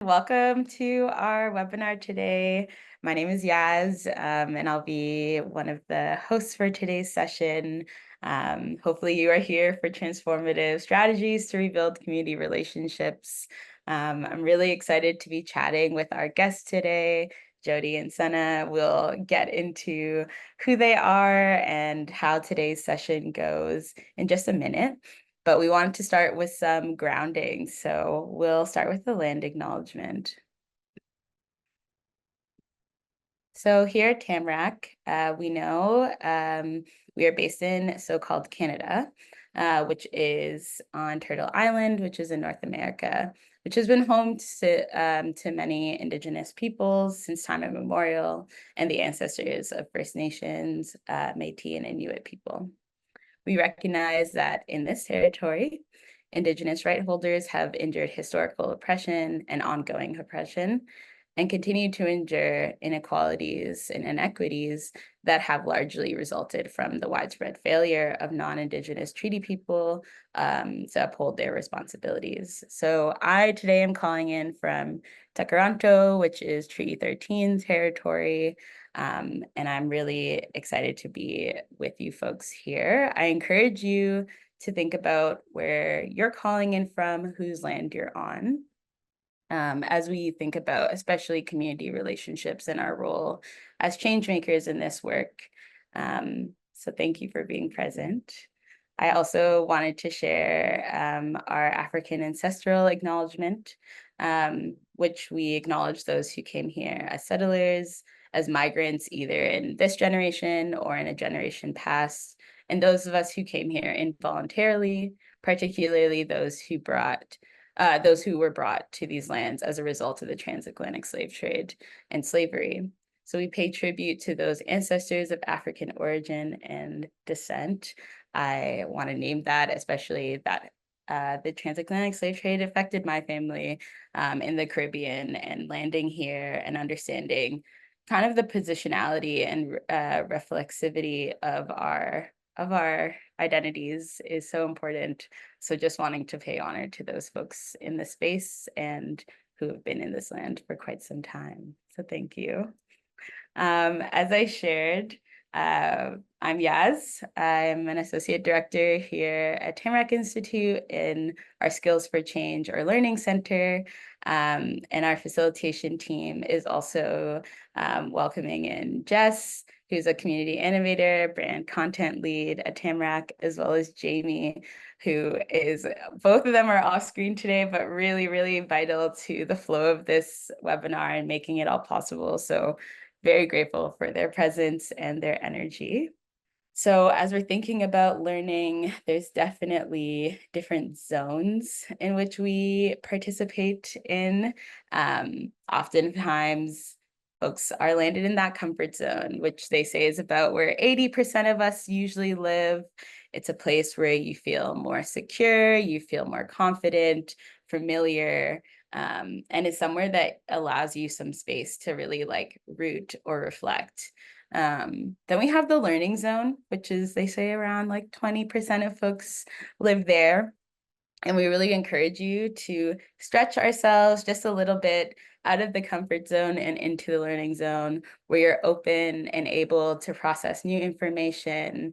Welcome to our webinar today. My name is Yas, and I'll be one of the hosts for today's session. Hopefully you are here for transformative strategies to rebuild community relationships. I'm really excited to be chatting with our guests today, Jody and Sanna. We'll get into who they are and how today's session goes in just a minute. But we wanted to start with some grounding. So we'll start with the land acknowledgement. So here at Tamarack, we know we are based in so-called Canada, which is on Turtle Island, which is in North America, which has been home to many Indigenous peoples since time immemorial, and the ancestors of First Nations, Métis, and Inuit people. We recognize that in this territory, Indigenous right holders have endured historical oppression and ongoing oppression and continue to endure inequalities and inequities that have largely resulted from the widespread failure of non-Indigenous treaty people to uphold their responsibilities. So I today am calling in from Takaranto, which is Treaty 13 territory, and I'm really excited to be with you folks here. I encourage you to think about where you're calling in from, whose land you're on, as we think about especially community relationships and our role as change makers in this work. So thank you for being present. I also wanted to share our African Ancestral Acknowledgement, which we acknowledge those who came here as settlers, as migrants, either in this generation or in a generation past, and those of us who came here involuntarily, particularly those who were brought to these lands as a result of the transatlantic slave trade and slavery. So we pay tribute to those ancestors of African origin and descent. I want to name that, especially that the transatlantic slave trade affected my family in the Caribbean, and landing here and understanding kind of the positionality and reflexivity of our identities is so important. So just wanting to pay honor to those folks in the space and who have been in this land for quite some time. So thank you. As I shared, I'm Yas. I'm an associate director here at Tamarack Institute in our Skills for Change or Learning Center. And our facilitation team is also welcoming in Jess, who's a community innovator, brand content lead at Tamarack, as well as Jamie, who is, both of them are off screen today, but really, really vital to the flow of this webinar and making it all possible. So very grateful for their presence and their energy. So as we're thinking about learning, there's definitely different zones in which we participate in. Oftentimes, folks are landed in that comfort zone, which they say is about where 80% of us usually live. It's a place where you feel more secure, you feel more confident, familiar, and it's somewhere that allows you some space to really like root or reflect. Then we have the learning zone, which is, they say, around like 20% of folks live there. And we really encourage you to stretch ourselves just a little bit out of the comfort zone and into the learning zone, where you're open and able to process new information,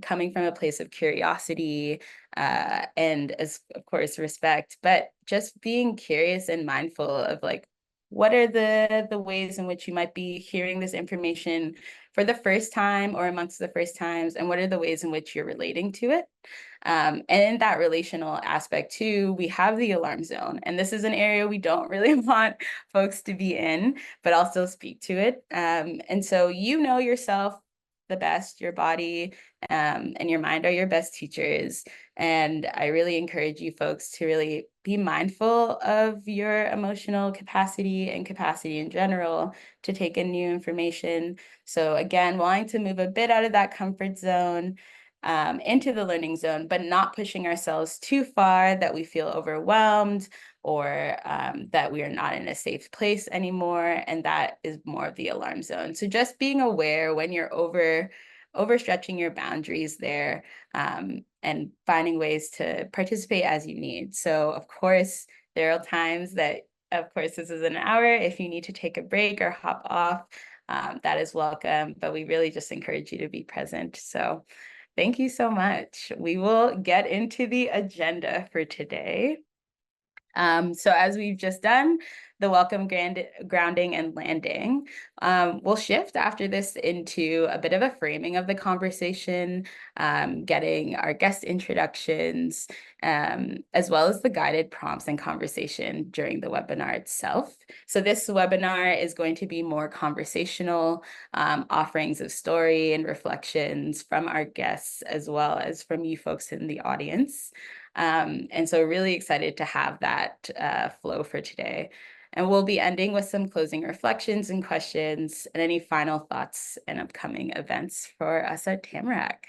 coming from a place of curiosity, and as of course respect, but just being curious and mindful of like, what are the ways in which you might be hearing this information for the first time or amongst the first times, and what are the ways in which you're relating to it? And in that relational aspect too, we have the alarm zone, and this is an area we don't really want folks to be in, but I'll still speak to it. And so you know yourself the best, your body and your mind are your best teachers. And I really encourage you folks to really be mindful of your emotional capacity and capacity in general to take in new information. So again, wanting to move a bit out of that comfort zone into the learning zone, but not pushing ourselves too far that we feel overwhelmed or that we are not in a safe place anymore. And that is more of the alarm zone. So just being aware when you're overstretching your boundaries there, and and finding ways to participate as you need. So of course, there are times that, of course, this is an hour. If you need to take a break or hop off, that is welcome, but we really just encourage you to be present. So thank you so much. We will get into the agenda for today. So as we've just done, the welcome, grounding, and landing, we'll shift after this into a bit of a framing of the conversation, getting our guest introductions, as well as the guided prompts and conversation during the webinar itself. So this webinar is going to be more conversational, offerings of story and reflections from our guests, as well as from you folks in the audience. And so really excited to have that flow for today. And we'll be ending with some closing reflections and questions and any final thoughts and upcoming events for us at Tamarack.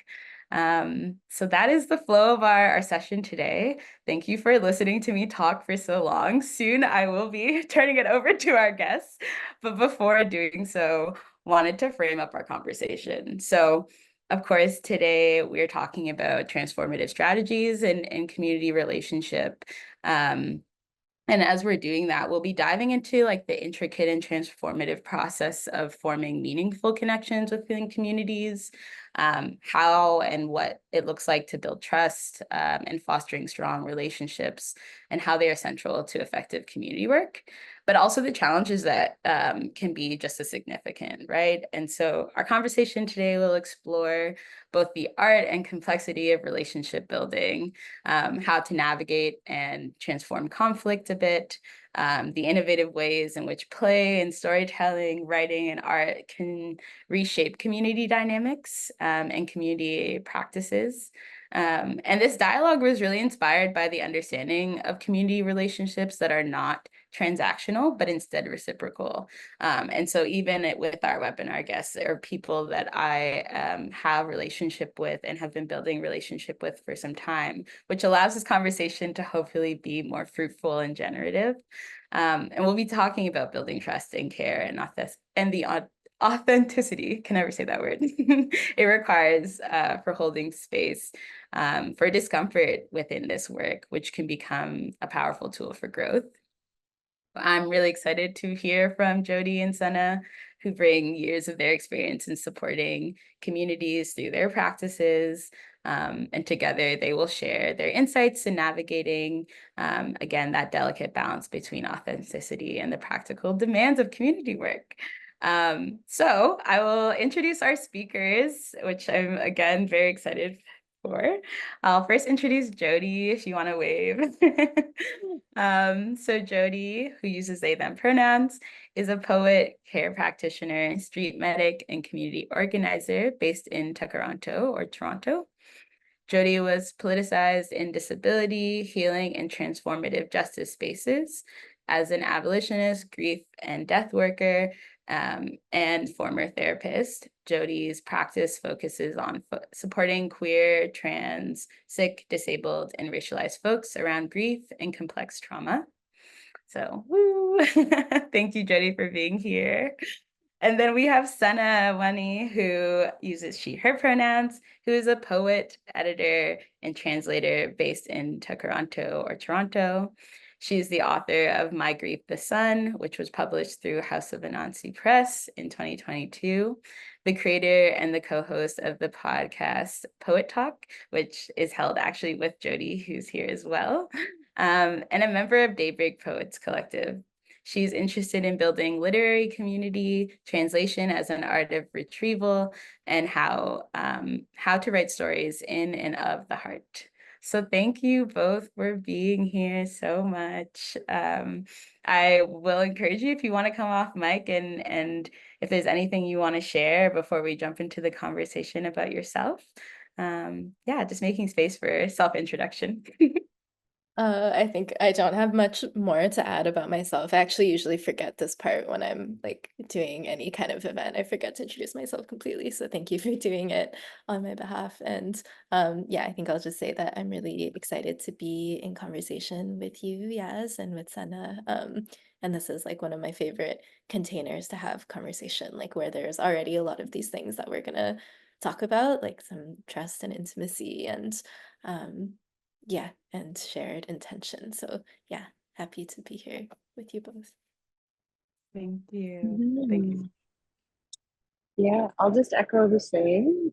So that is the flow of our session today. Thank you for listening to me talk for so long. Soon I will be turning it over to our guests, but before doing so, wanted to frame up our conversation. So of course, today we're talking about transformative strategies and community relationship. And as we're doing that, we'll be diving into like the intricate and transformative process of forming meaningful connections within communities, how and what it looks like to build trust, and fostering strong relationships, and how they are central to effective community work, but also the challenges that can be just as significant, right? And so our conversation today will explore both the art and complexity of relationship building, how to navigate and transform conflict a bit, the innovative ways in which play and storytelling, writing, and art can reshape community dynamics and community practices. And this dialogue was really inspired by the understanding of community relationships that are not transactional, but instead reciprocal. And so even with our webinar guests, there are people that I have relationship with and have been building relationship with for some time, which allows this conversation to hopefully be more fruitful and generative. And we'll be talking about building trust and care and the authenticity, can never say that word, it requires for holding space for discomfort within this work, which can become a powerful tool for growth. I'm really excited to hear from Jody and Sanna, who bring years of their experience in supporting communities through their practices. And together they will share their insights in navigating, again, that delicate balance between authenticity and the practical demands of community work. So I will introduce our speakers, which I'm, again, very excited for. I'll first introduce Jody, if you want to wave. So Jody, who uses they, them pronouns, is a poet, care practitioner, street medic, and community organizer based in Toronto or Toronto. Jody was politicized in disability, healing, and transformative justice spaces as an abolitionist, grief and death worker, and former therapist. Jody's practice focuses on supporting queer, trans, sick, disabled, and racialized folks around grief and complex trauma. So, woo! Thank you, Jody, for being here. And then we have Sanna Wani, who uses she, her pronouns, who is a poet, editor, and translator based in Toronto or Toronto. She's the author of My Grief, the Sun, which was published through House of Anansi Press in 2022, the creator and the co-host of the podcast Poet Talk, which is held actually with Jody, who's here as well, and a member of Daybreak Poets Collective. She's interested in building literary community, translation as an art of retrieval, and how to write stories in and of the heart. So thank you both for being here so much. I will encourage you if you want to come off mic and if there's anything you want to share before we jump into the conversation about yourself. Yeah, just making space for self-introduction. I think I don't have much more to add about myself. I actually usually forget this part when I'm like doing any kind of event. I forget to introduce myself completely. So thank you for doing it on my behalf. And yeah, I think I'll just say that I'm really excited to be in conversation with you, Yas, and with Sanna. And this is like one of my favorite containers to have conversation, like where there's already a lot of these things that we're gonna talk about, like some trust and intimacy and Yeah, and shared intention. So yeah, happy to be here with you both. Thank you. Thank you. Mhm. Yeah, I'll just echo the same.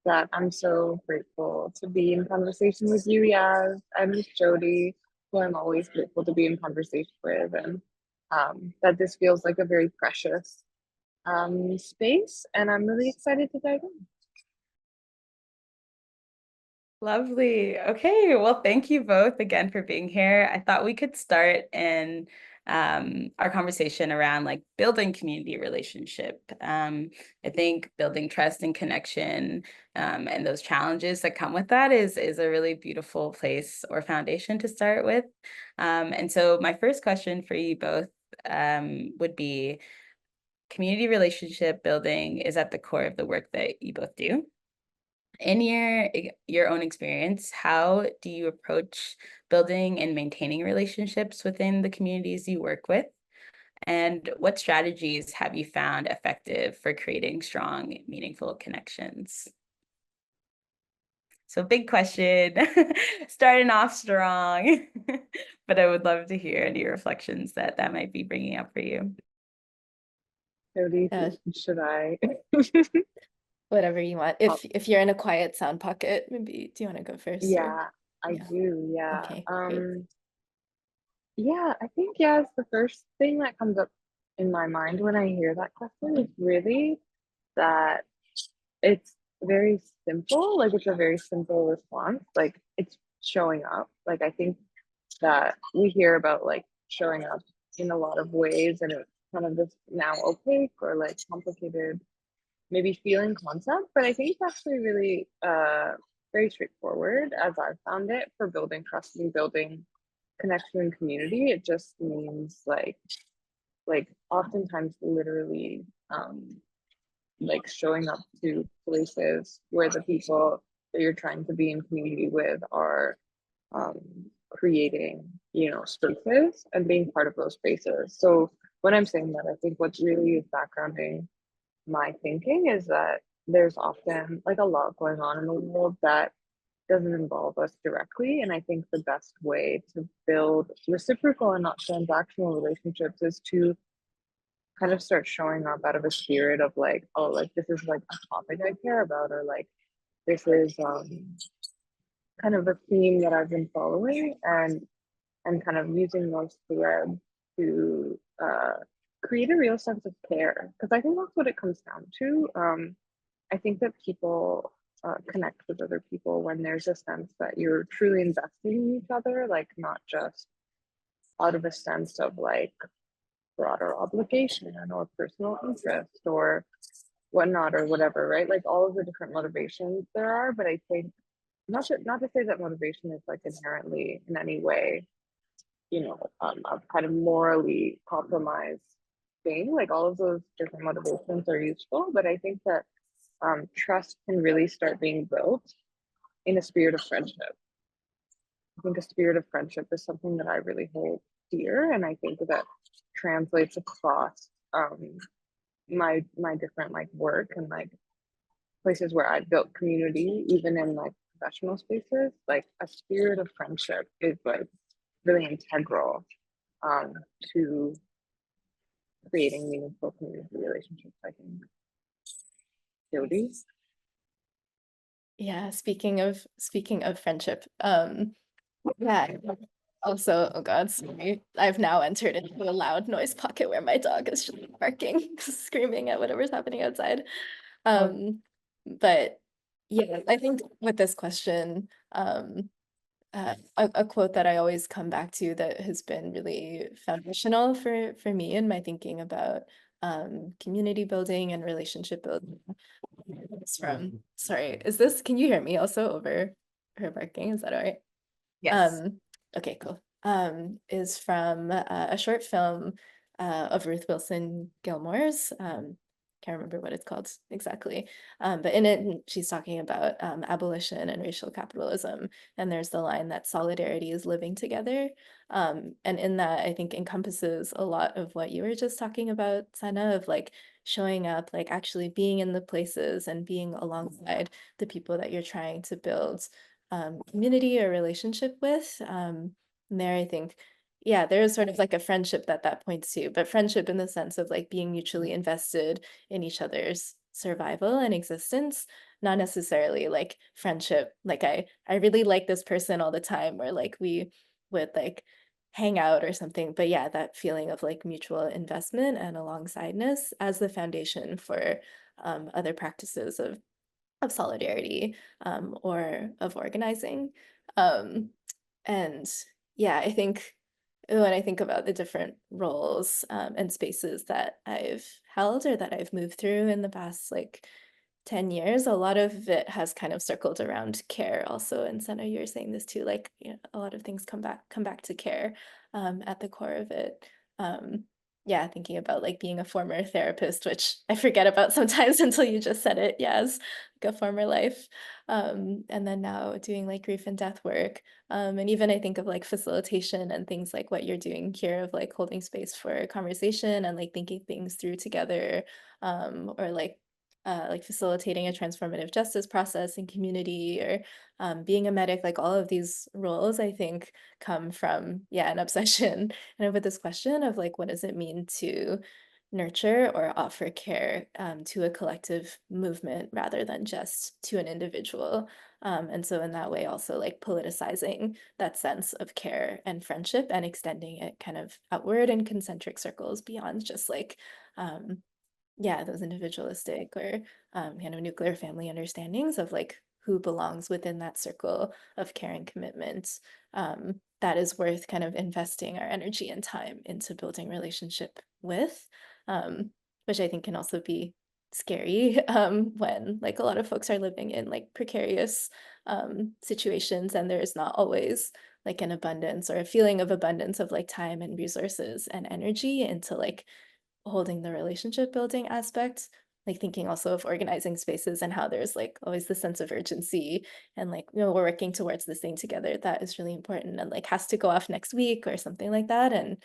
That I'm so grateful to be in conversation with you, Yas, and with Jody, who I'm always grateful to be in conversation with, and that this feels like a very precious space, and I'm really excited to dive in. Lovely. Okay. Well, thank you both again for being here. I thought we could start in our conversation around like building community relationship. I think building trust and connection and those challenges that come with that is a really beautiful place or foundation to start with. And so my first question for you both would be community relationship building is at the core of the work that you both do. In your own experience, how do you approach building and maintaining relationships within the communities you work with? And what strategies have you found effective for creating strong, meaningful connections? So big question, starting off strong, but I would love to hear any reflections that might be bringing up for you. Jody, Uh, should I? Whatever you want. If you're in a quiet sound pocket, maybe do you want to go first or Yeah, I yeah. do. Yeah. Okay, great. Yeah, I think yes, the first thing that comes up in my mind when I hear that question is really that it's very simple. Like it's a very simple response. Like it's showing up. Like I think that we hear about like showing up in a lot of ways, and it's kind of this now opaque or like complicated, maybe feeling concept. But I think it's actually really very straightforward as I found it for building trust and building connection and community. It just means like oftentimes literally like showing up to places where the people that you're trying to be in community with are um, creating, you know, spaces and being part of those spaces. So when I'm saying that, I think what really is backgrounding my thinking is that there's often like a lot going on in the world that doesn't involve us directly. And I think the best way to build reciprocal and not transactional relationships is to kind of start showing up out of a spirit of like, oh, like this is like a topic I care about, or like this is kind of a theme that I've been following, and kind of using those threads to create a real sense of care. Because I think that's what it comes down to. I think that people connect with other people when there's a sense that you're truly investing in each other, like not just out of a sense of like broader obligation or personal interest or whatnot or whatever, right? Like all of the different motivations there are, but I think not to say that motivation is like inherently in any way, you know, a kind of morally compromised thing. Like all of those different motivations are useful, but I think that trust can really start being built in a spirit of friendship. I think a spirit of friendship is something that I really hold dear, and I think that translates across my different like work and like places where I've built community, even in like professional spaces. Like a spirit of friendship is like really integral um, to creating meaningful community relationships. I think. Jody. Yeah, speaking of friendship, yeah, also, oh God, sorry. I've now entered into a loud noise pocket where my dog is just barking, screaming at whatever's happening outside. Oh, But yeah, I think with this question, a quote that I always come back to that has been really foundational for me in my thinking about community building and relationship building. It's from, sorry, can you hear me also over her barking? Is that all right? Yes. Um, okay, cool. Is from a short film of Ruth Wilson Gilmore's. Can't remember what it's called exactly. But in it, she's talking about abolition and racial capitalism. And there's the line that solidarity is living together. And in that, I think encompasses a lot of what you were just talking about, Sanna, of like showing up, like actually being in the places and being alongside the people that you're trying to build community or relationship with. And there, I think, yeah, there's sort of like a friendship that points to, but friendship in the sense of like being mutually invested in each other's survival and existence, not necessarily like friendship. Like I really like this person all the time, or like we would like hang out or something. But yeah, that feeling of like mutual investment and alongsideness as the foundation for other practices of solidarity or of organizing. Um, and yeah, I think when I think about the different roles and spaces that I've held or that I've moved through in the past like 10 years, a lot of it has kind of circled around care also. And Senna, you're saying this too, like, you know, a lot of things come back to care at the core of it. Um, yeah, thinking about like being a former therapist, which I forget about sometimes until you just said it. Yes, like a former life. And then now doing like grief and death work. And even I think of like facilitation and things like what you're doing here of like holding space for conversation and like thinking things through together, or like facilitating a transformative justice process in community, or being a medic, like all of these roles, I think, come from, yeah, an obsession kind of with this question of like, what does it mean to nurture or offer care to a collective movement rather than just to an individual. And so in that way, also like politicizing that sense of care and friendship and extending it kind of outward in concentric circles beyond just like, yeah, those individualistic or kind of nuclear family understandings of like who belongs within that circle of care and commitment, that is worth kind of investing our energy and time into building relationship with, which I think can also be scary when like a lot of folks are living in like precarious situations and there is not always like an abundance or a feeling of abundance of like time and resources and energy into like holding the relationship building aspect, like thinking also of organizing spaces and how there's like always the sense of urgency and like, you know, we're working towards this thing together that is really important and like has to go off next week or something like that. And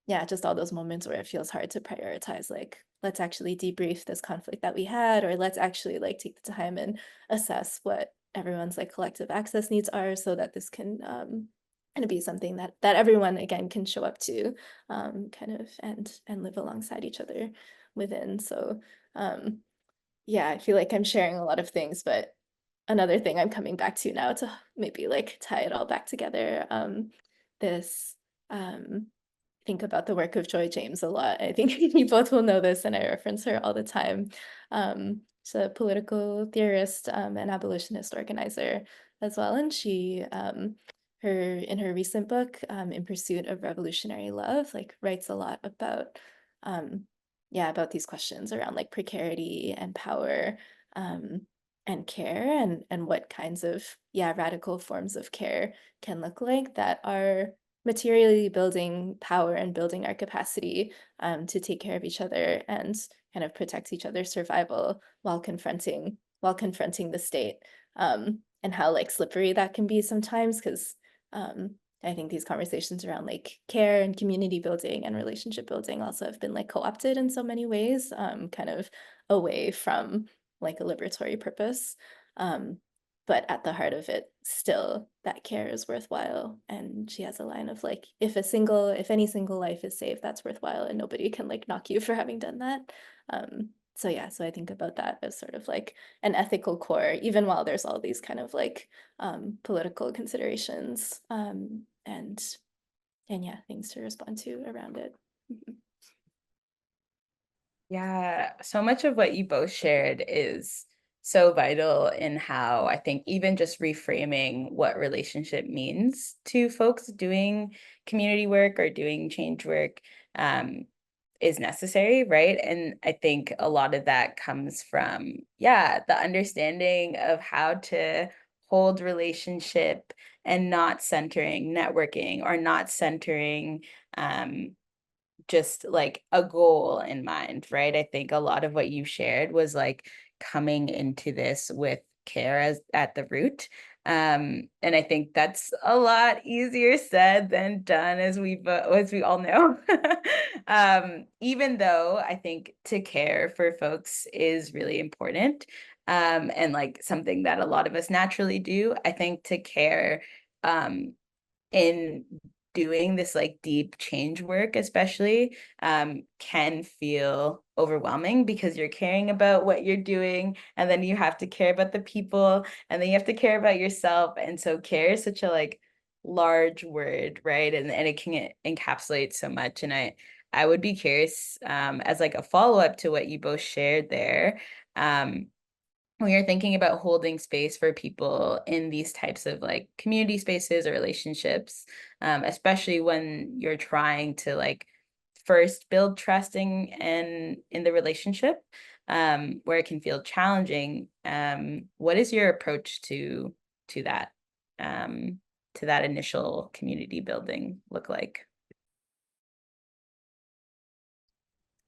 yeah, just all those moments where it feels hard to prioritize, like, let's actually debrief this conflict that we had, or let's actually like take the time and assess what everyone's like collective access needs are so that this can kind of be something that everyone again can show up to kind of and live alongside each other within. So yeah, I feel like I'm sharing a lot of things, but another thing I'm coming back to now to maybe like tie it all back together, this think about the work of Joy James a lot. I think you both will know this, and I reference her all the time. She's a political theorist and abolitionist organizer as well, and she her in her recent book, In Pursuit of Revolutionary Love, like writes a lot about yeah, about these questions around like precarity and power and care and what kinds of, yeah, radical forms of care can look like that are materially building power and building our capacity to take care of each other and kind of protect each other's survival while confronting the state, and how like slippery that can be sometimes, because I think these conversations around like care and community building and relationship building also have been like co-opted in so many ways, kind of away from like a liberatory purpose. But at the heart of it, still that care is worthwhile. And she has a line of like, if any single life is saved, that's worthwhile, and nobody can like knock you for having done that. So yeah, so I think about that as sort of like an ethical core, even while there's all these kind of like political considerations and yeah, things to respond to around it. Yeah, so much of what you both shared is so vital in how I think even just reframing what relationship means to folks doing community work or doing change work is necessary, right? And I think a lot of that comes from, yeah, the understanding of how to hold relationship and not centering networking or not centering just like a goal in mind, right? I think a lot of what you shared was like coming into this with care as at the root. And I think that's a lot easier said than done, as we all know. Even though I think to care for folks is really important, and like something that a lot of us naturally do. I think to care in doing this like deep change work especially can feel overwhelming because you're caring about what you're doing, and then you have to care about the people, and then you have to care about yourself. And so care is such a like large word, right? And it can encapsulate so much. And I would be curious, as like a follow-up to what you both shared there, when you're thinking about holding space for people in these types of like community spaces or relationships, especially when you're trying to like first build trusting and in the relationship, where it can feel challenging. What is your approach to that, to that initial community building look like?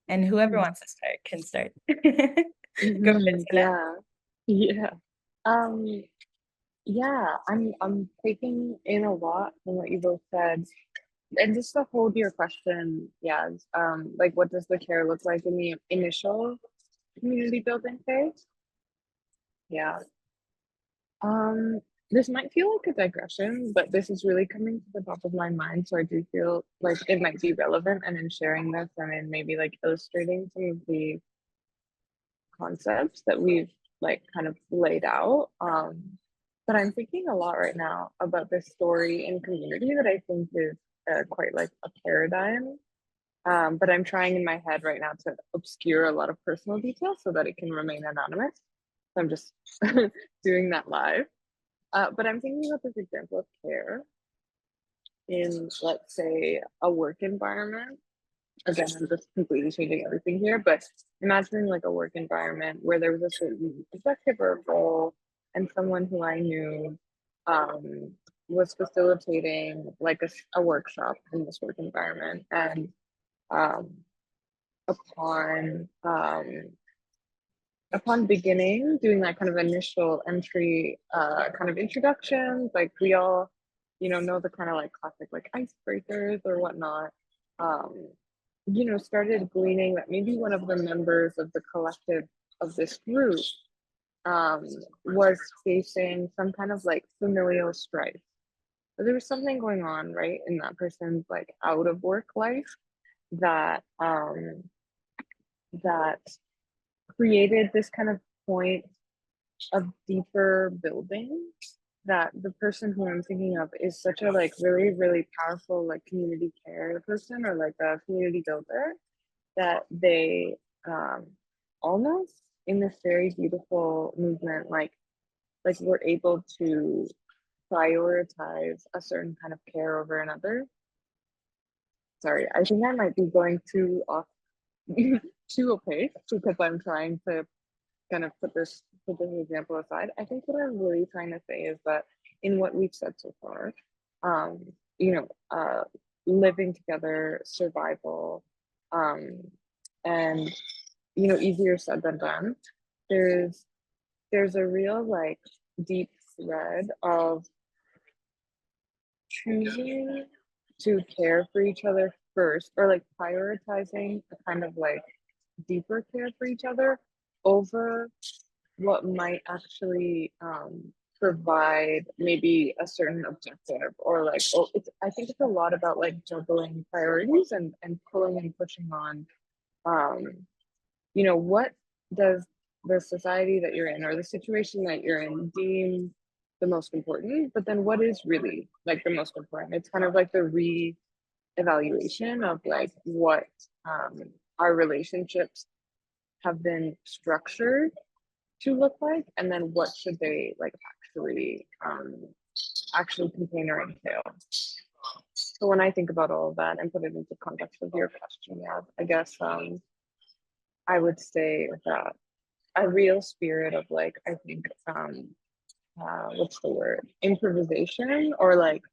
And whoever Mm. wants to start can start. Go ahead, Sanna. Yeah. Yeah. Um, yeah, I'm taking in a lot from what you both said. And just to hold your question, yeah, like what does the care look like in the initial community building phase? Yeah. Um, this might feel like a digression, but this is really coming to the top of my mind. So I do feel like it might be relevant, and in sharing this and in maybe like illustrating some of the concepts that we've like kind of laid out. But I'm thinking a lot right now about this story in community that I think is quite like a paradigm. But I'm trying in my head right now to obscure a lot of personal details so that it can remain anonymous. So I'm just doing that live. But I'm thinking about this example of care in, let's say, a work environment. Again, I'm just completely changing everything here, but imagining like a work environment where there was a certain executive or role, and someone who I knew um, was facilitating like a workshop in this work environment. And um, upon upon beginning doing that kind of initial entry kind of introductions, like we all, know the kind of like classic like icebreakers or whatnot, um, started gleaning that maybe one of the members of the collective of this group um, was facing some kind of like familial strife. So there was something going on, right, in that person's like out of work life that that created this kind of point of deeper building, that the person who I'm thinking of is such a like really, really powerful like community care person or like a community builder, that they almost in this very beautiful movement like we're able to prioritize a certain kind of care over another. Sorry, I think I might be going too off too opaque because I'm trying to kind of put this example aside. I think what I'm really trying to say is that in what we've said so far, um, you know, uh, living together, survival, um, and easier said than done. There's there's a real like deep thread of choosing to care for each other first, or like prioritizing a kind of like deeper care for each other over what might actually provide maybe a certain objective, or like, oh, I think it's a lot about like juggling priorities and pulling and pushing on um what does the society that you're in or the situation that you're in deem the most important, but then what is really like the most important. It's kind of like the re-evaluation of like what our relationships have been structured to look like, and then what should they like actually contain or entail. So when I think about all of that and put it into context of your question, yeah, I guess I would say that a real spirit of like, I think what's the word, improvisation, or like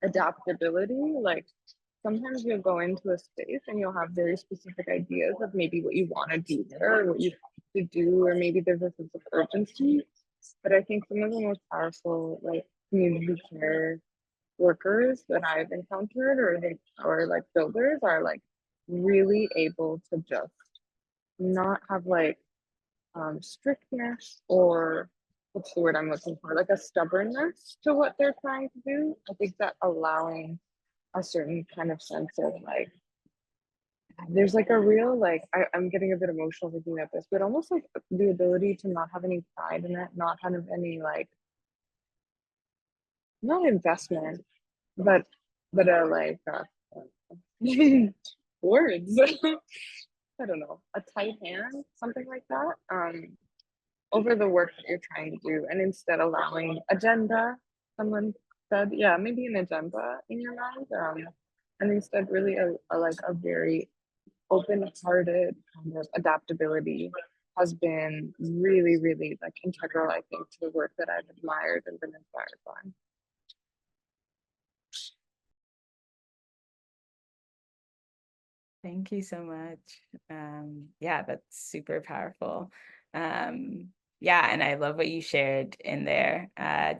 adaptability. Like sometimes you'll go into a space and you'll have very specific ideas of maybe what you want to do there, or what you have to do, or maybe there's a sense of urgency. But I think some of the most powerful like community care workers that I've encountered, or like builders, are like really able to just not have like strictness, or what's the word I'm looking for? Like a stubbornness to what they're trying to do. I think that allowing a certain kind of sense of like, there's like a real like I'm getting a bit emotional thinking about this, but almost like the ability to not have any pride in it, not have any like, not investment, but like words. I don't know, a tight hand, something like that, over the work that you're trying to do, and instead allowing agenda. Someone said, yeah, maybe an agenda in your mind, and instead really like a very open-hearted kind of adaptability has been really, really like integral, I think, to the work that I've admired and been inspired by. Thank you so much. Yeah, that's super powerful. Yeah, and I love what you shared in there,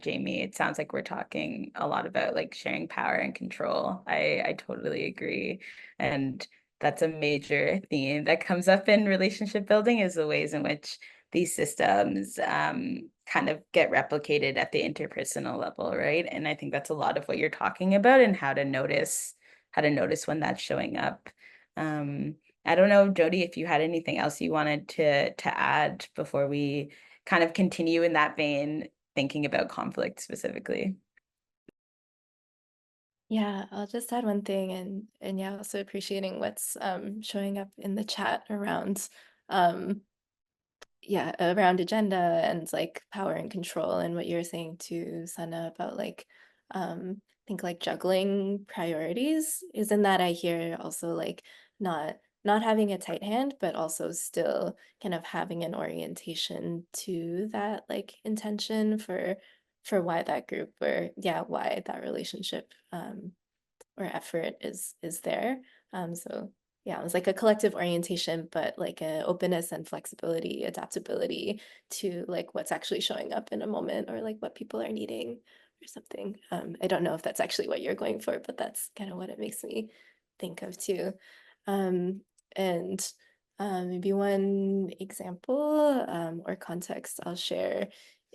Jamie. It sounds like we're talking a lot about like sharing power and control. I totally agree. And that's a major theme that comes up in relationship building, is the ways in which these systems kind of get replicated at the interpersonal level, right? And I think that's a lot of what you're talking about, and how to notice when that's showing up. I don't know, Jody, if you had anything else you wanted to add before we kind of continue in that vein, thinking about conflict specifically. Yeah, I'll just add one thing, and yeah, also appreciating what's showing up in the chat around um yeah, around agenda and like power and control, and what you're saying to Sana about like I think like juggling priorities. Is in that I hear also like not having a tight hand, but also still kind of having an orientation to that like intention for why that group, or yeah, why that relationship or effort is there. So yeah, it was like a collective orientation, but like a openness and flexibility, adaptability to like what's actually showing up in a moment, or like what people are needing or something. I don't know if that's actually what you're going for, but that's kind of what it makes me think of too. Um, and maybe one example or context I'll share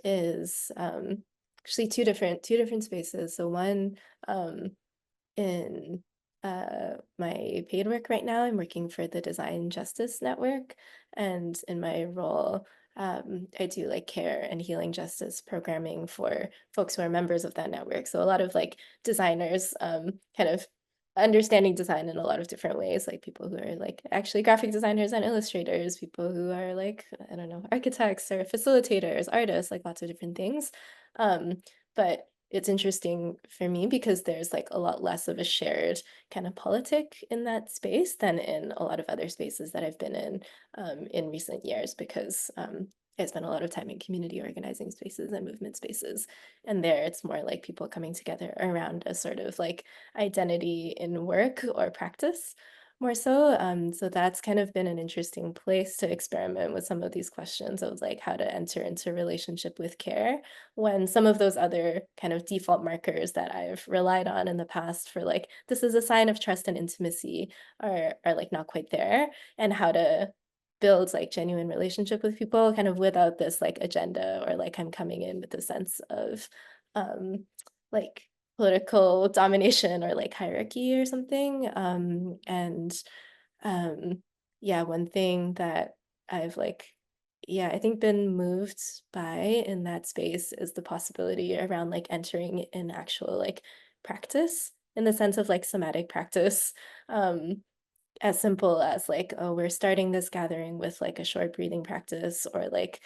is actually two different spaces. So one in my paid work right now, I'm working for the Design Justice Network, and in my role, I do like care and healing justice programming for folks who are members of that network. So a lot of like designers, kind of understanding design in a lot of different ways, like people who are like actually graphic designers and illustrators, people who are like, I don't know, architects or facilitators, artists, like lots of different things. But it's interesting for me because there's like a lot less of a shared kind of politic in that space than in a lot of other spaces that I've been in recent years, because I spent a lot of time in community organizing spaces and movement spaces. And there it's more like people coming together around a sort of like identity in work or practice more so. So that's kind of been an interesting place to experiment with some of these questions of like how to enter into relationship with care, when some of those other kind of default markers that I've relied on in the past for like, this is a sign of trust and intimacy are like not quite there, and how to build like genuine relationship with people kind of without this like agenda, or like I'm coming in with a sense of like political domination or like hierarchy or something. And yeah, one thing that I've like, yeah, I think been moved by in that space is the possibility around like entering an actual like practice, in the sense of like somatic practice. As simple as like, oh, we're starting this gathering with like a short breathing practice, or like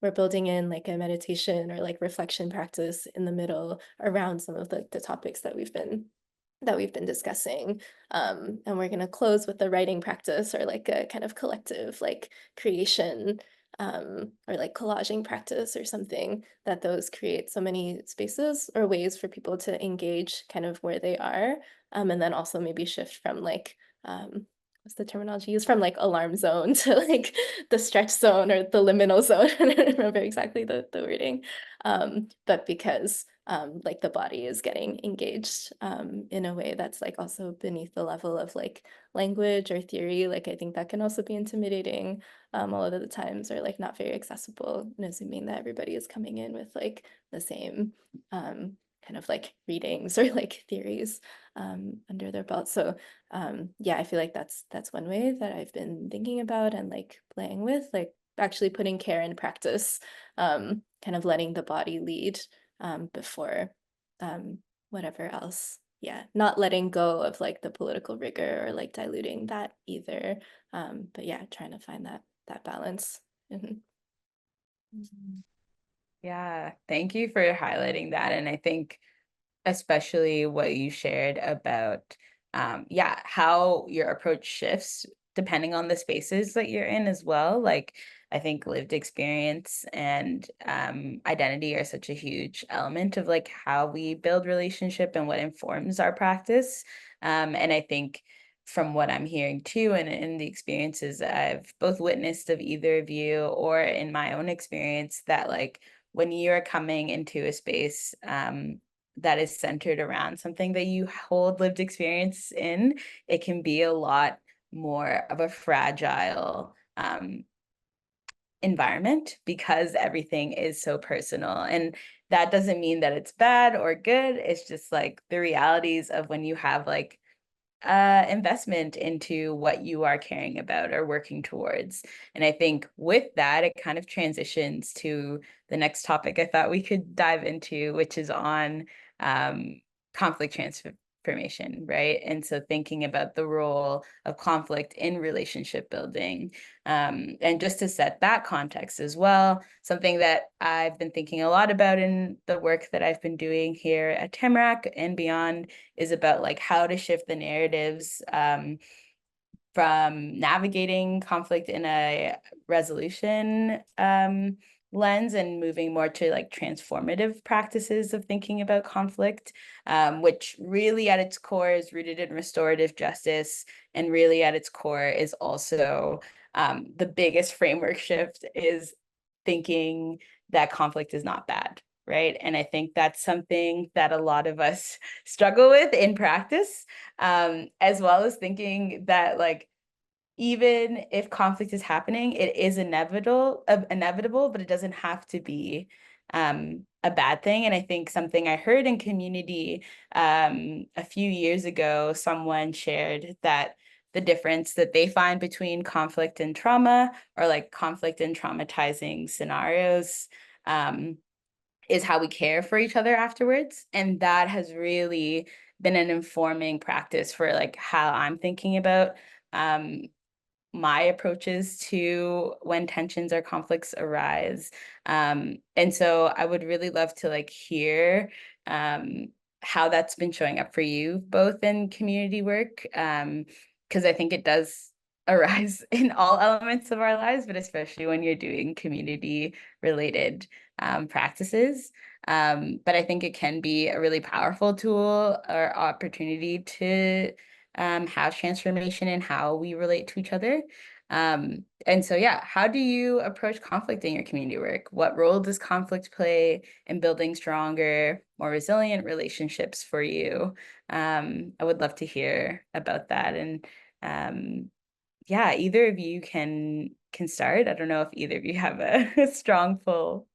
we're building in like a meditation or like reflection practice in the middle around some of the topics that we've been discussing. And we're going to close with the writing practice, or like a kind of collective like creation, or like collaging practice or something, that those create so many spaces or ways for people to engage kind of where they are. And then also maybe shift from like, what's the terminology used, from like alarm zone to like the stretch zone or the liminal zone. I don't remember exactly the wording. But because like the body is getting engaged in a way that's like also beneath the level of like language or theory. Like I think that can also be intimidating a lot of the times, or like not very accessible, and assuming that everybody is coming in with like the same kind of like readings or like theories under their belt. So yeah, I feel like that's one way that I've been thinking about and like playing with, like actually putting care in practice, kind of letting the body lead before whatever else. Yeah, not letting go of like the political rigor or like diluting that either. But yeah, trying to find that balance. Mhm. Yeah, thank you for highlighting that. And I think especially what you shared about yeah, how your approach shifts depending on the spaces that you're in as well. Like I think lived experience and identity are such a huge element of like how we build relationship and what informs our practice. And I think from what I'm hearing too, and in the experiences I've both witnessed of either of you or in my own experience, that like when you're coming into a space that is centered around something that you hold lived experience in, it can be a lot more of a fragile environment because everything is so personal. And that doesn't mean that it's bad or good. It's just like the realities of when you have like investment into what you are caring about or working towards. And I think with that, it kind of transitions to the next topic I thought we could dive into, which is on conflict transformation, right? And so thinking about the role of conflict in relationship building. And just to set that context as well, something that I've been thinking a lot about in the work that I've been doing here at Tamarack and beyond is about like how to shift the narratives from navigating conflict in a resolution lens and moving more to like transformative practices of thinking about conflict, which really at its core is rooted in restorative justice, and really at its core is also the biggest framework shift is thinking that conflict is not bad. Right. And I think that's something that a lot of us struggle with in practice, as well as thinking that like even if conflict is happening, it is inevitable, but it doesn't have to be a bad thing. And I think something I heard in community a few years ago, someone shared that the difference that they find between conflict and trauma, or like conflict and traumatizing scenarios, is how we care for each other afterwards. And that has really been an informing practice for like how I'm thinking about my approaches to when tensions or conflicts arise. And so I would really love to like hear how that's been showing up for you both in community work, because I think it does arise in all elements of our lives, but especially when you're doing community related practices. But I think it can be a really powerful tool or opportunity to have transformation in how we relate to each other. And so, yeah, how do you approach conflict in your community work? What role does conflict play in building stronger, more resilient relationships for you? I would love to hear about that. And yeah, either of you can start. I don't know if either of you have a strong pull.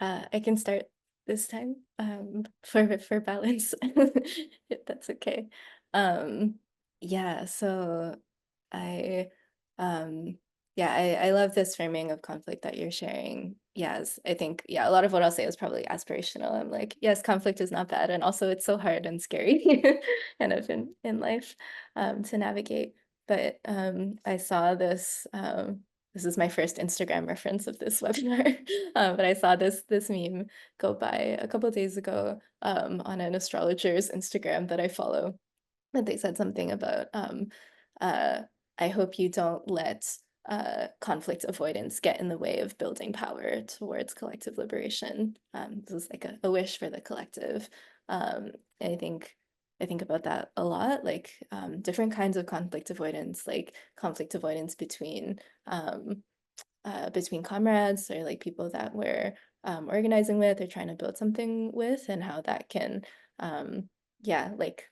I can start this time for balance, if that's okay. Um, yeah, so I um yeah, I love this framing of conflict that you're sharing. Yes, I think yeah, a lot of what I'll say is probably aspirational. I'm like, yes, conflict is not bad, and also it's so hard and scary kind of in life to navigate. But I saw this is my first Instagram reference of this webinar, but I saw this meme go by a couple of days ago on an astrologer's Instagram that I follow. And they said something about, uh, I hope you don't let conflict avoidance get in the way of building power towards collective liberation. This is like a wish for the collective. I think about that a lot, like different kinds of conflict avoidance, like conflict avoidance between comrades or like people that we're organizing with or trying to build something with, and how that can, yeah, like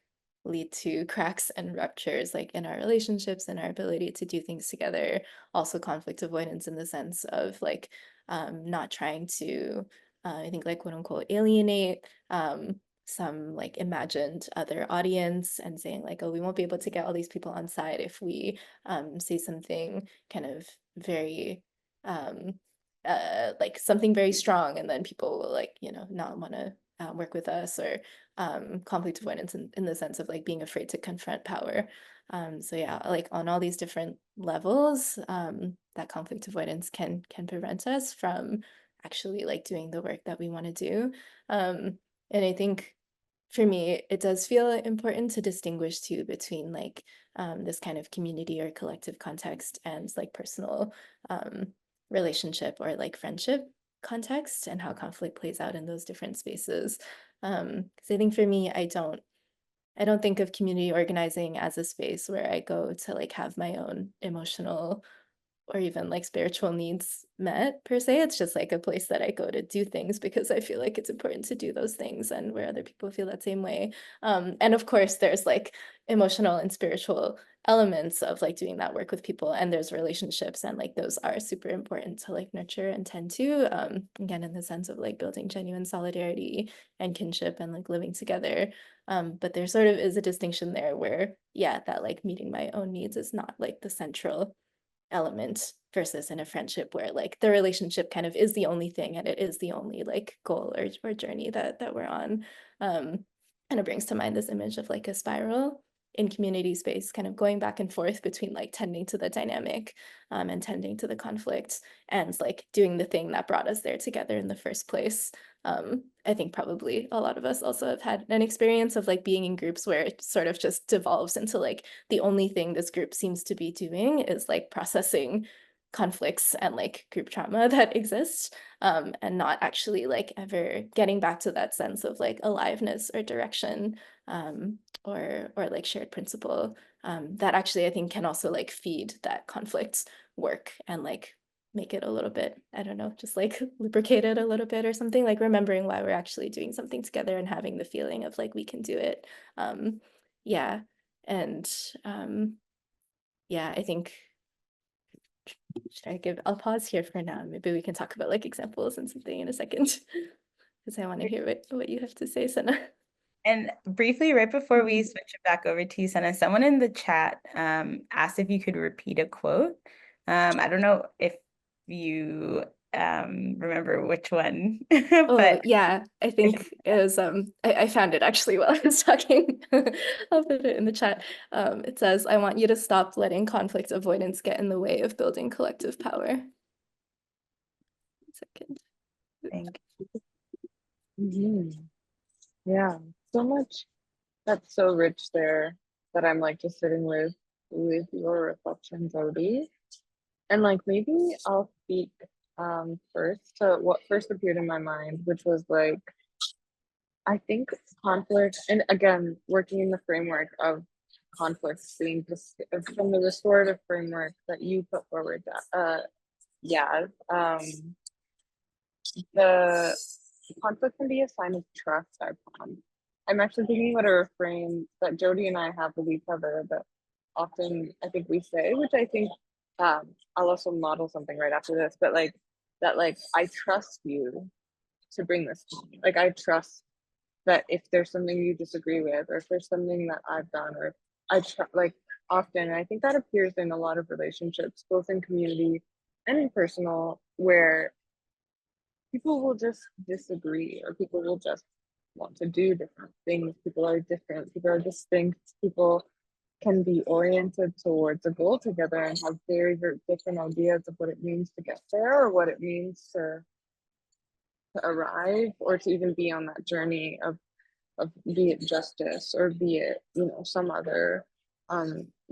lead to cracks and ruptures like in our relationships and our ability to do things together. Also conflict avoidance in the sense of like not trying to, I think like quote unquote alienate some like imagined other audience and saying like, oh, we won't be able to get all these people on side if we say something kind of very like something very strong, and then people will like, you know, not want to work with us, or conflict avoidance in the sense of like being afraid to confront power. So yeah, like on all these different levels, that conflict avoidance can prevent us from actually like doing the work that we want to do. And I think for me, it does feel important to distinguish too between like this kind of community or collective context and like personal relationship or like friendship context, and how conflict plays out in those different spaces. Because I think for me, I don't think of community organizing as a space where I go to like have my own emotional or even like spiritual needs met per se. It's just like a place that I go to do things because I feel like it's important to do those things, and where other people feel that same way. And of course, there's like emotional and spiritual elements of like doing that work with people, and there's relationships, and like those are super important to like nurture and tend to. Again, in the sense of like building genuine solidarity and kinship and like living together. But there sort of is a distinction there where, yeah, that like meeting my own needs is not like the central element, versus in a friendship where like the relationship kind of is the only thing, and it is the only like goal or journey that we're on. And it brings to mind this image of like a spiral in community space, kind of going back and forth between like tending to the dynamic and tending to the conflict, and like doing the thing that brought us there together in the first place. I think probably a lot of us also have had an experience of like being in groups where it sort of just devolves into like the only thing this group seems to be doing is like processing conflicts and like group trauma that exists, and not actually like ever getting back to that sense of like aliveness or direction, or like shared principle, that actually I think can also like feed that conflict work and like make it a little bit, I don't know, just like lubricate it a little bit or something, like remembering why we're actually doing something together and having the feeling of like we can do it. Yeah. And yeah, I think, I'll pause here for now. Maybe we can talk about like examples and something in a second, because I want to hear what you have to say, Sanna. And briefly, right before we switch it back over to you, Senna, someone in the chat asked if you could repeat a quote. I don't know if you remember which one, Oh but yeah, I think it was I found it actually while I was talking. I'll put it in the chat. It says, "I want you to stop letting conflict avoidance get in the way of building collective power." 1 second. thank Yeah, so much that's so rich there that I'm like just sitting with your reflection, Jody. And like maybe I'll speak first to what first appeared in my mind, which was like I think conflict, and again working in the framework of conflicts being just from the restorative framework that you put forward. Yeah, the conflict can be a sign of trust, I found. I'm actually thinking about a refrain that Jody and I have with each other that often I think we say, which I think I'll also model something right after this, but like that, like, I trust you to bring this to me. Like, I trust that if there's something you disagree with, or if there's something that I've done, or like often, I think that appears in a lot of relationships, both in community and in personal, where people will just disagree, or people will just want to do different things. People are different, people are distinct, people can be oriented towards a goal together and have very, very different ideas of what it means to get there, or what it means to arrive, or to even be on that journey of be it justice, or be it, you know, some other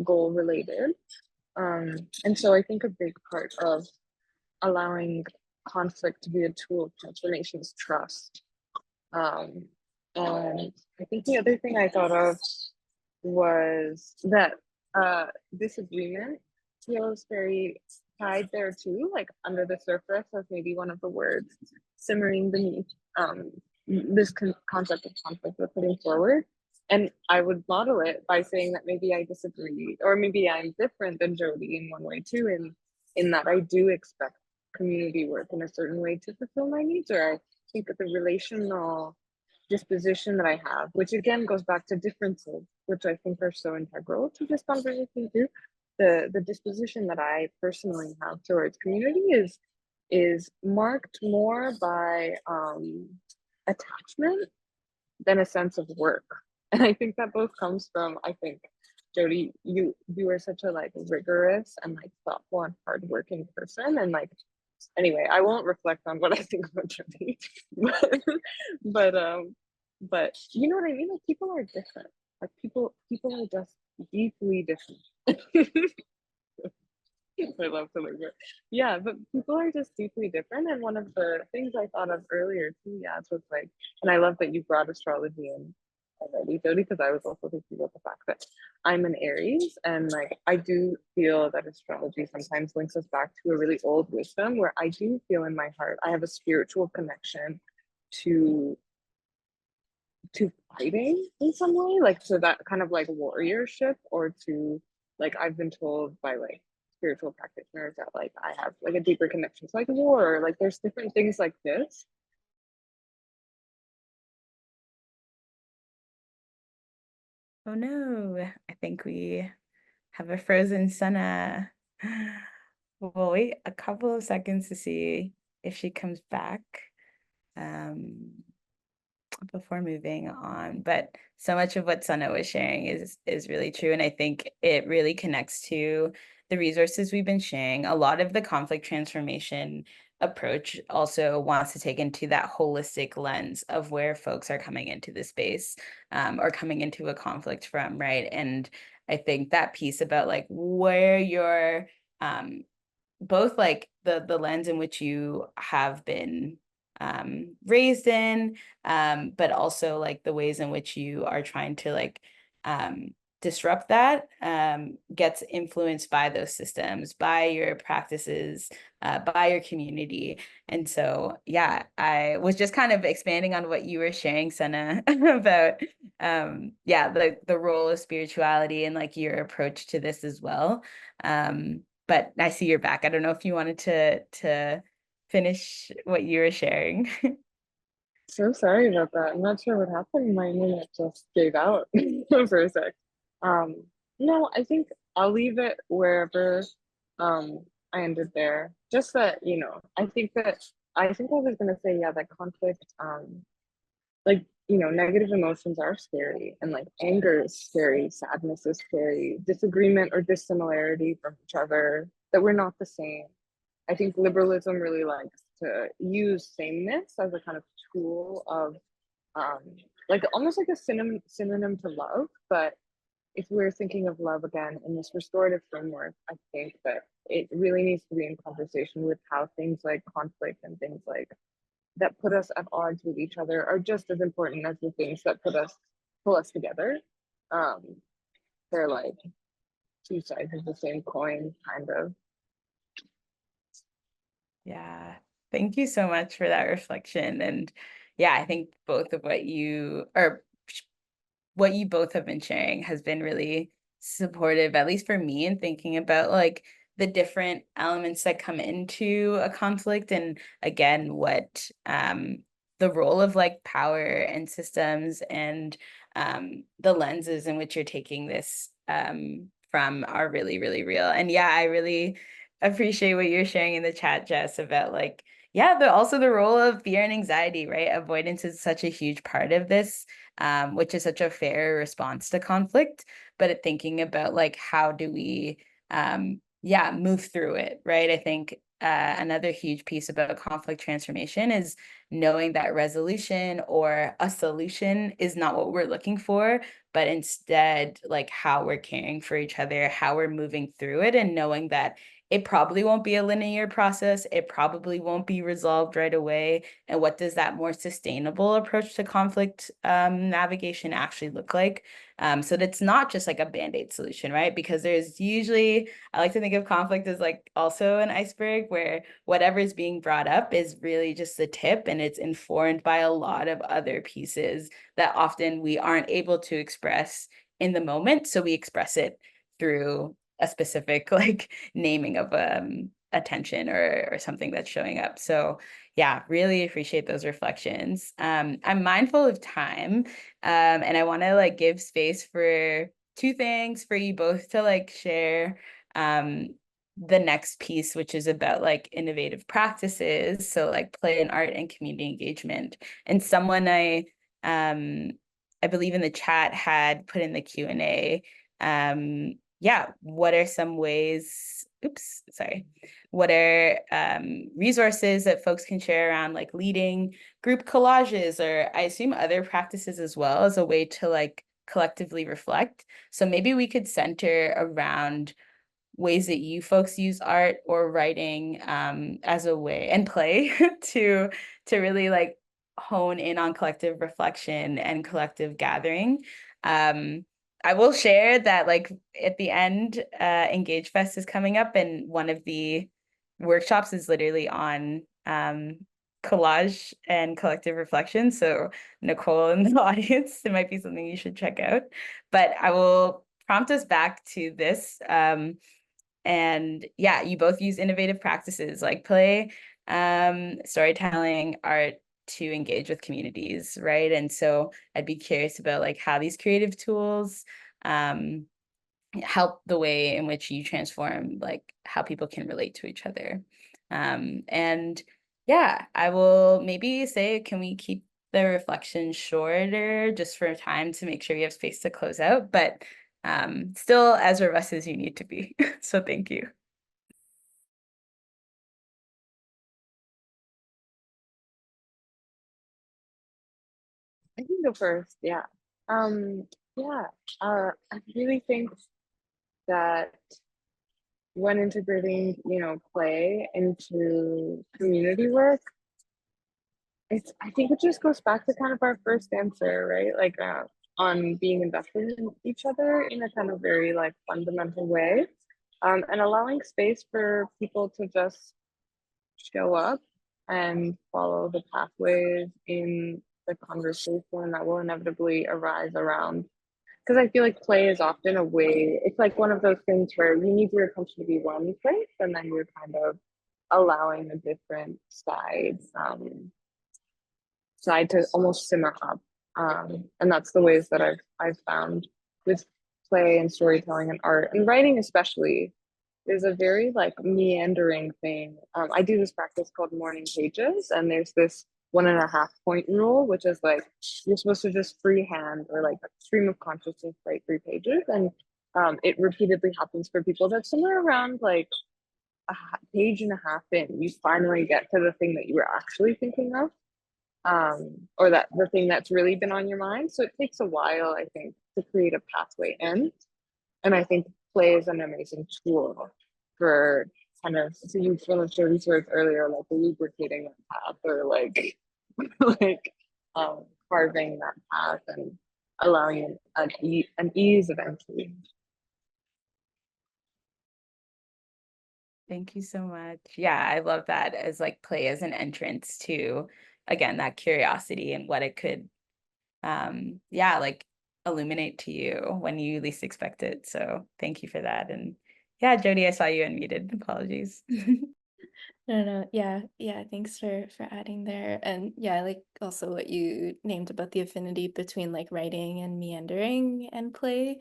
goal related. And so I think a big part of allowing conflict to be a tool of transformation is trust. And I think the other thing I thought of was that disagreement feels very tied there too, like under the surface of maybe one of the words simmering beneath this concept of conflict we're putting forward. And I would model it by saying that maybe I disagree, or maybe I'm different than Jody in one way too, in that I do expect community work in a certain way to fulfill my needs, or I think that the relational disposition that I have, which again goes back to differences, which I think are so integral to this conversation too. The disposition that I personally have towards community is marked more by attachment than a sense of work. And I think that both comes from, I think, Jody, you are such a like rigorous and like thoughtful and hardworking person. And like anyway, I won't reflect on what I think about Jody. but but you know what I mean? Like people are different. Like people are just deeply different. I love to live it. Yeah, but people are just deeply different. And one of the things I thought of earlier too, Yas, was like, and I love that you brought astrology in already, Jody, because I was also thinking about the fact that I'm an Aries, and like I do feel that astrology sometimes links us back to a really old wisdom where I do feel in my heart I have a spiritual connection to fighting in some way, like to that kind of like warriorship, or to like I've been told by like spiritual practitioners that like I have like a deeper connection to like war, or like there's different things like this. Oh no, I think we have a frozen Sanna. We'll wait a couple of seconds to see if she comes back before moving on. But so much of what Sanna was sharing is really true. And I think it really connects to the resources we've been sharing. A lot of the conflict transformation approach also wants to take into that holistic lens of where folks are coming into the space or coming into a conflict from, right? And I think that piece about like where you're both like the lens in which you have been raised in, but also like the ways in which you are trying to like disrupt that gets influenced by those systems, by your practices, by your community. And so, yeah, I was just kind of expanding on what you were sharing, Sanna, about yeah, the role of spirituality and like your approach to this as well. But I see you're back. I don't know if you wanted to finish what you were sharing. So sorry about that. I'm not sure what happened. My internet just gave out for a sec. Um, no, I think I'll leave it wherever I ended there. Just that, you know, I think I was gonna say, yeah, that conflict, like, you know, negative emotions are scary, and like anger is scary, sadness is scary, disagreement or dissimilarity from each other, that we're not the same. I think liberalism really likes to use sameness as a kind of tool of um, like almost like a synonym to love. But if we're thinking of love again in this restorative framework, I think that it really needs to be in conversation with how things like conflict and things like that put us at odds with each other are just as important as the things that pull us together. Um, they're like two sides of the same coin, kind of. Yeah, thank you so much for that reflection. And yeah, I think both of what you both have been sharing has been really supportive, at least for me, in thinking about like the different elements that come into a conflict, and again, what the role of like power and systems and the lenses in which you're taking this from are really, really real. And yeah, I really appreciate what you're sharing in the chat, Jess, about like, yeah, also the role of fear and anxiety, right? Avoidance is such a huge part of this, which is such a fair response to conflict. But thinking about like how do we, yeah, move through it, right? I think another huge piece about conflict transformation is knowing that resolution or a solution is not what we're looking for, but instead like how we're caring for each other, how we're moving through it, and knowing that it probably won't be a linear process. It probably won't be resolved right away. And what does that more sustainable approach to conflict navigation actually look like? So that's not just like a band-aid solution, right? Because there's usually, I like to think of conflict as like also an iceberg where whatever is being brought up is really just the tip, and it's informed by a lot of other pieces that often we aren't able to express in the moment. So we express it through a specific like naming of attention or something that's showing up. So yeah, really appreciate those reflections. I'm mindful of time, and I want to like give space for two things for you both to like share the next piece, which is about like innovative practices, so like play and art and community engagement. And someone I believe in the chat had put in the Q&A, yeah, what are some ways, what are resources that folks can share around like leading group collages, or I assume other practices as well, as a way to like collectively reflect. So maybe we could center around ways that you folks use art or writing as a way, and play to really like hone in on collective reflection and collective gathering. I will share that like at the end, Engage Fest is coming up, and one of the workshops is literally on collage and collective reflection. So Nicole in the audience, it might be something you should check out. But I will prompt us back to this. And yeah, you both use innovative practices like play, storytelling, art to engage with communities, right? And so I'd be curious about like how these creative tools help the way in which you transform like how people can relate to each other. And yeah, I will maybe say, can we keep the reflection shorter just for time to make sure we have space to close out, but still as robust as you need to be. So thank you. I can go first. Yeah. Yeah. I really think that when integrating, play into community work, I think it just goes back to kind of our first answer, right? Like on being invested in each other in a kind of very like fundamental way, and allowing space for people to just show up and follow the pathways in the conversation that will inevitably arise around. Because I feel like play is often a way, it's like one of those things where you need your attention to be one place, and then you're kind of allowing the different side to almost simmer up. And that's the ways that I've found with play and storytelling and art and writing especially. There's a very like meandering thing. I do this practice called morning pages, and there's this 1.5 point rule, which is like you're supposed to just freehand or like stream of consciousness write 3 pages, and it repeatedly happens for people that somewhere around like a page and a half in, you finally get to the thing that you were actually thinking of, or that the thing that's really been on your mind. So it takes a while, I think, to create a pathway in. And I think play is an amazing tool for kind of, to use one of Jody's words earlier, like lubricating that path, or like like carving that path and allowing an ease of entry. Thank you so much. Yeah, I love that as like play as an entrance to, again, that curiosity and what it could, yeah, like illuminate to you when you least expect it. So thank you for that. And yeah, Jody, I saw you unmuted. Apologies. No, yeah, thanks for adding there. And yeah, I like also what you named about the affinity between like writing and meandering and play.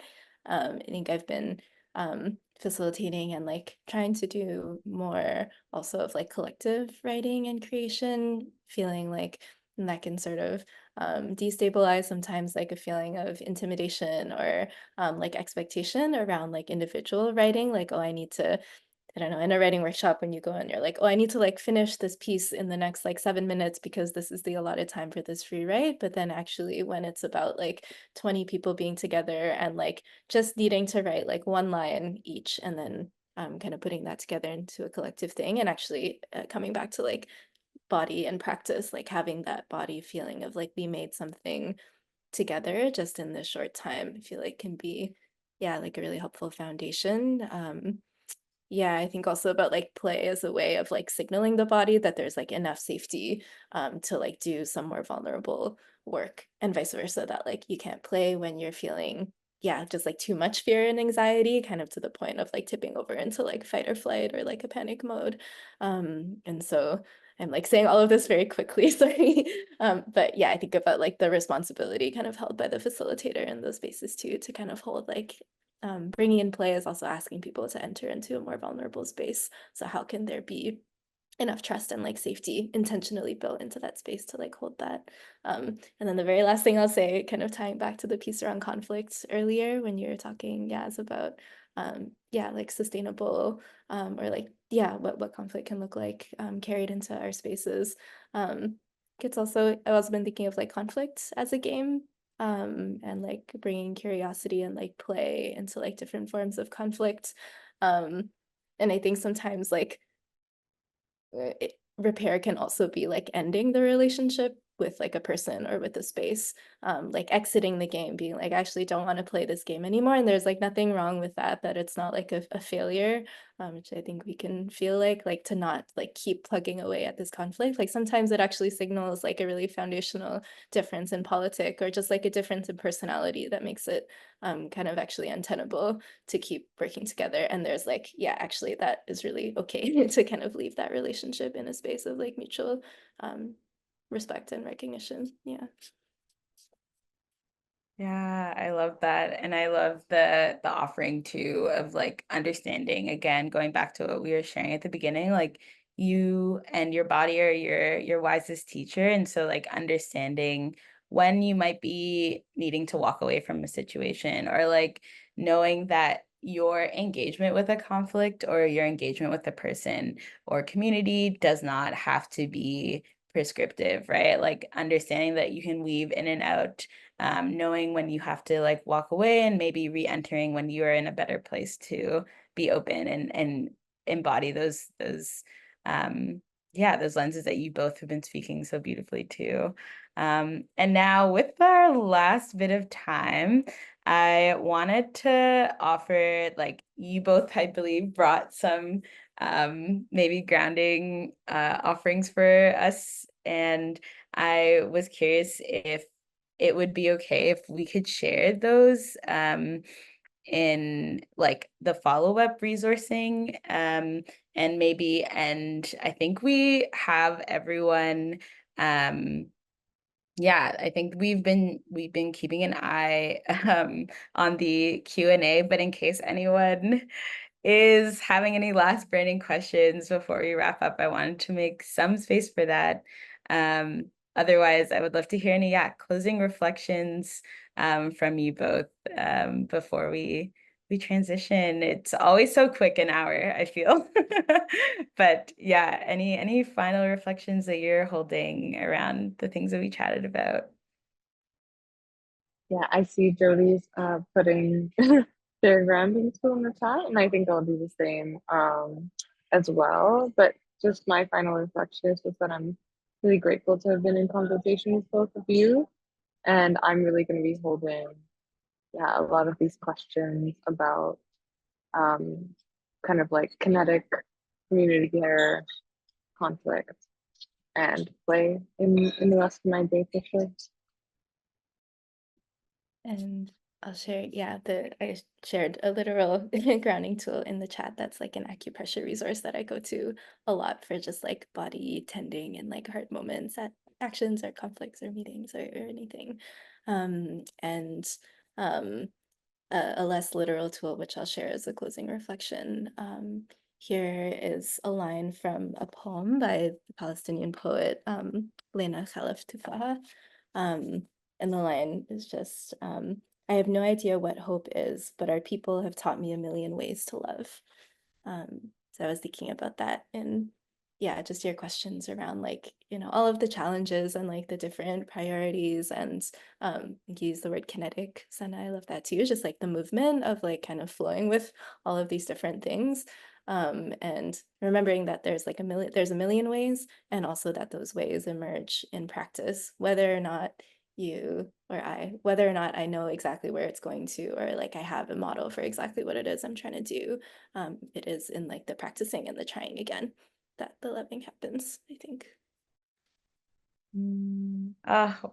I think I've been facilitating and like trying to do more also of like collective writing and creation, feeling like that can sort of destabilize sometimes like a feeling of intimidation or like expectation around like individual writing, like, oh, I need to, I don't know, in a writing workshop when you go and you're like, oh, I need to like finish this piece in the next like 7 minutes because this is the allotted time for this free write. But then actually when it's about like 20 people being together and like just needing to write like one line each and then kind of putting that together into a collective thing, and actually coming back to like body and practice, like having that body feeling of like we made something together just in this short time, I feel like can be, yeah, like a really helpful foundation. Yeah, I think also about like play as a way of like signaling the body that there's like enough safety to like do some more vulnerable work, and vice versa, that like you can't play when you're feeling, yeah, just like too much fear and anxiety, kind of to the point of like tipping over into like fight or flight or like a panic mode. And so I'm like saying all of this very quickly, sorry. But yeah, I think about like the responsibility kind of held by the facilitator in those spaces too, to kind of hold like bringing in play is also asking people to enter into a more vulnerable space. So how can there be enough trust and like safety intentionally built into that space to like hold that? And then the very last thing I'll say, kind of tying back to the piece around conflict earlier when you were talking, Yas, about yeah, like sustainable or like, yeah, what conflict can look like carried into our spaces. It's also, I've also been thinking of like conflict as a game, and like bringing curiosity and like play into like different forms of conflict. And I think sometimes like repair can also be like ending the relationship with like a person or with a space, like exiting the game, being like, I actually don't want to play this game anymore. And there's like nothing wrong with that, that it's not like a failure, which I think we can feel like to not like keep plugging away at this conflict. Like sometimes it actually signals like a really foundational difference in politic, or just like a difference in personality that makes it kind of actually untenable to keep working together. And there's like, yeah, actually that is really okay to kind of leave that relationship in a space of like mutual respect and recognition. Yeah. Yeah, I love that. And I love the offering too of like understanding, again, going back to what we were sharing at the beginning, like you and your body are your wisest teacher. And so like understanding when you might be needing to walk away from a situation, or like knowing that your engagement with a conflict or your engagement with a person or community does not have to be prescriptive, right? Like understanding that you can weave in and out, knowing when you have to like walk away, and maybe re-entering when you are in a better place to be open and embody those yeah, those lenses that you both have been speaking so beautifully to. And now with our last bit of time, I wanted to offer, like, you both, I believe, brought some maybe grounding offerings for us, and I was curious if it would be okay if we could share those in like the follow-up resourcing, and maybe, and I think we have everyone, yeah, I think we've been keeping an eye on the Q&A, but in case anyone is having any last burning questions before we wrap up, I wanted to make some space for that. Otherwise, I would love to hear any, yeah, closing reflections from you both before we transition. It's always so quick, an hour, I feel. But yeah, any final reflections that you're holding around the things that we chatted about? Yeah, I see Jody's putting their grounding tool in the chat, and I think I'll do the same as well. But just my final reflection is just that I'm really grateful to have been in conversation with both of you, and I'm really going to be holding, yeah, a lot of these questions about um, kind of like kinetic community care, conflict, and play in the rest of my day for sure. And I'll share, yeah, I shared a literal grounding tool in the chat that's like an acupressure resource that I go to a lot for just like body tending and like hard moments at actions or conflicts or meetings or anything. And a less literal tool, which I'll share as a closing reflection. Here is a line from a poem by the Palestinian poet Lena Khalif Tufaha. And the line is just, I have no idea what hope is, but our people have taught me a million ways to love. So I was thinking about that in yeah, just your questions around like, all of the challenges and like the different priorities, and you use the word kinetic, Sana, I love that too, just like the movement of like kind of flowing with all of these different things. And remembering that there's like there's a million ways, and also that those ways emerge in practice, whether or not whether or not I know exactly where it's going to, or like I have a model for exactly what it is I'm trying to do. It is in like the practicing and the trying again that the loving happens, I think.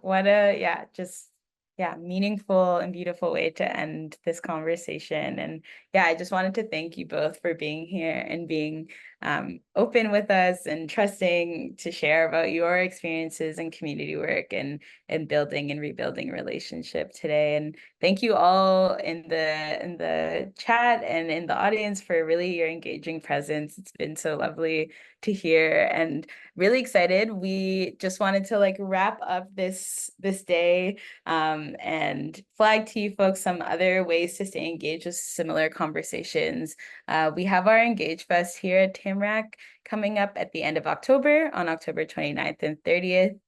What a, meaningful and beautiful way to end this conversation. And yeah, I just wanted to thank you both for being here and being open with us and trusting to share about your experiences in community work and building and rebuilding relationship today. And thank you all in the chat and in the audience for really your engaging presence. It's been so lovely to hear, and really excited. We just wanted to like wrap up this day and flag to you folks some other ways to stay engaged with similar conversations. We have our Engage Fest here at Tamarack coming up at the end of October, on October 29th and 30th.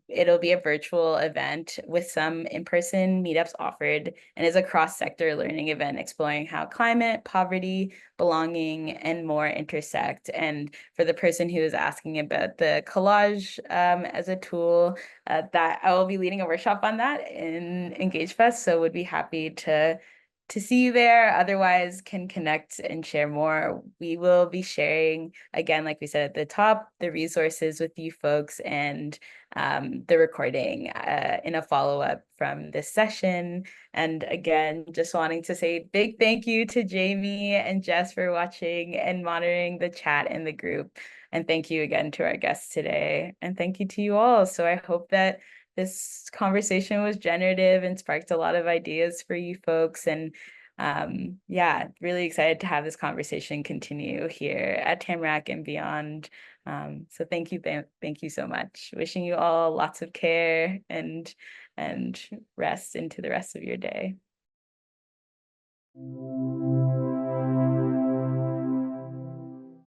It'll be a virtual event with some in-person meetups offered, and is a cross-sector learning event exploring how climate, poverty, belonging, and more intersect. And for the person who is asking about the collage as a tool, that I will be leading a workshop on that in Engage Fest, so would be happy to see you there. Otherwise, can connect and share more. We will be sharing, again, like we said at the top, the resources with you folks, and the recording in a follow-up from this session. And again, just wanting to say big thank you to Jamie and Jess for watching and monitoring the chat in the group. And thank you again to our guests today. And thank you to you all. So I hope that this conversation was generative and sparked a lot of ideas for you folks. And yeah, really excited to have this conversation continue here at Tamarack and beyond. So thank you so much. Wishing you all lots of care and rest into the rest of your day.